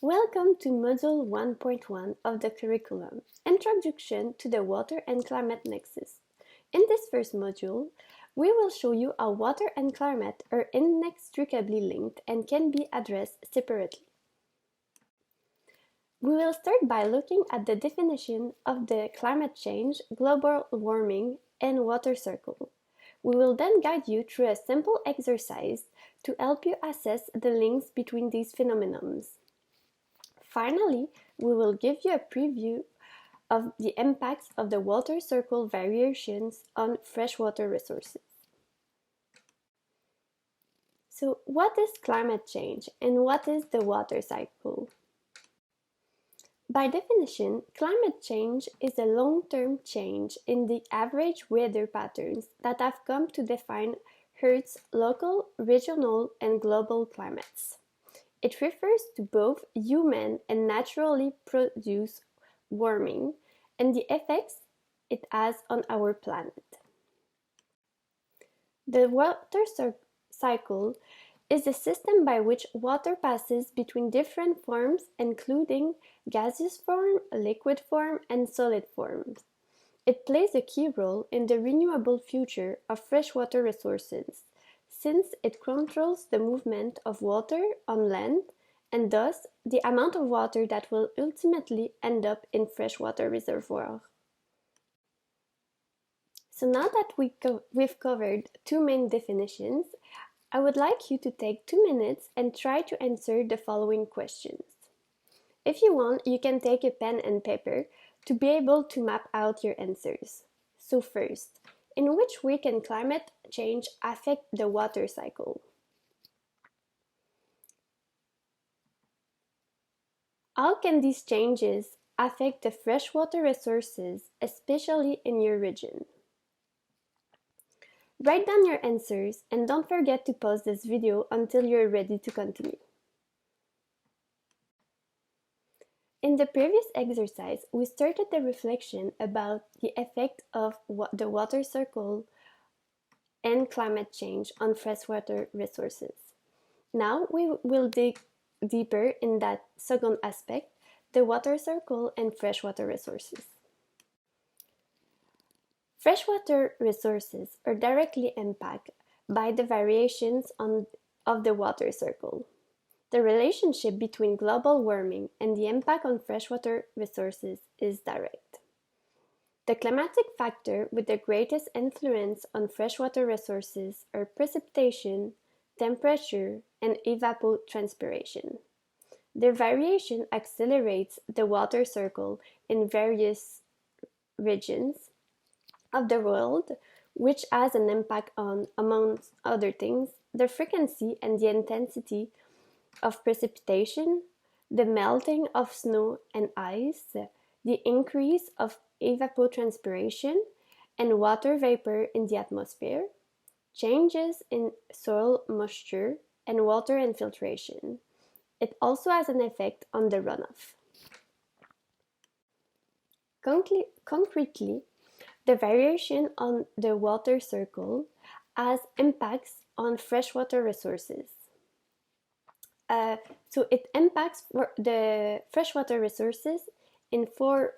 Welcome to Module 1.1 of the curriculum, Introduction to the Water and Climate Nexus. In this first module, we will show you how water and climate are inextricably linked and can be addressed separately. We will start by looking at the definition of the climate change, global warming, and water cycle. We will then guide you through a simple exercise to help you assess the links between these phenomena. Finally, we will give you a preview of the impacts of the water cycle variations on freshwater resources. So, what is climate change and what is the water cycle? By definition, climate change is a long-term change in the average weather patterns that have come to define Earth's local, regional, and global climates. It refers to both human and naturally produced warming and the effects it has on our planet. The water cycle is a system by which water passes between different forms, including gaseous form, liquid form, and solid forms. It plays a key role in the renewable future of freshwater resources, since it controls the movement of water on land and thus the amount of water that will ultimately end up in freshwater reservoirs. So now that we've covered two main definitions, I would like you to take 2 minutes and try to answer the following questions. If you want, you can take a pen and paper to be able to map out your answers. So first, in which way can climate change affect the water cycle? How can these changes affect the freshwater resources, especially in your region? Write down your answers and don't forget to pause this video until you're ready to continue. In the previous exercise, we started the reflection about the effect of the water cycle and climate change on freshwater resources. Now we will dig deeper in that second aspect, the water cycle and freshwater resources. Freshwater resources are directly impacted by the variations of the water cycle. The relationship between global warming and the impact on freshwater resources is direct. The climatic factors with the greatest influence on freshwater resources are precipitation, temperature, and evapotranspiration. Their variation accelerates the water cycle in various regions of the world, which has an impact on, amongst other things, the frequency and the intensity of precipitation, the melting of snow and ice, the increase of evapotranspiration and water vapor in the atmosphere, changes in soil moisture, and water infiltration. It also has an effect on the runoff. Concretely, the variation on the water cycle has impacts on freshwater resources. So it impacts the freshwater resources in 4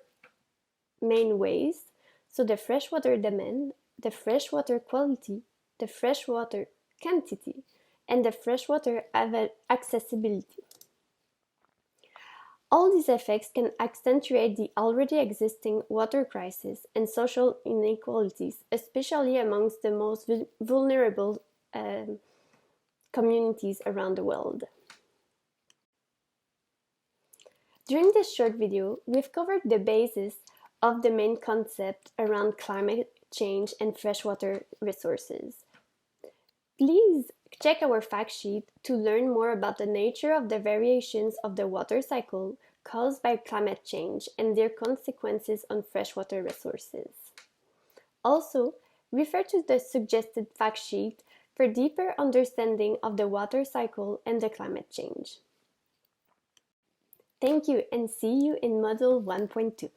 main ways. So the freshwater demand, the freshwater quality, the freshwater quantity, and the freshwater accessibility. All these effects can accentuate the already existing water crisis and social inequalities, especially amongst the most vulnerable communities around the world. During this short video, we've covered the basis of the main concept around climate change and freshwater resources. Please check our fact sheet to learn more about the nature of the variations of the water cycle caused by climate change and their consequences on freshwater resources. Also, refer to the suggested fact sheet for deeper understanding of the water cycle and the climate change. Thank you and see you in Module 1.2.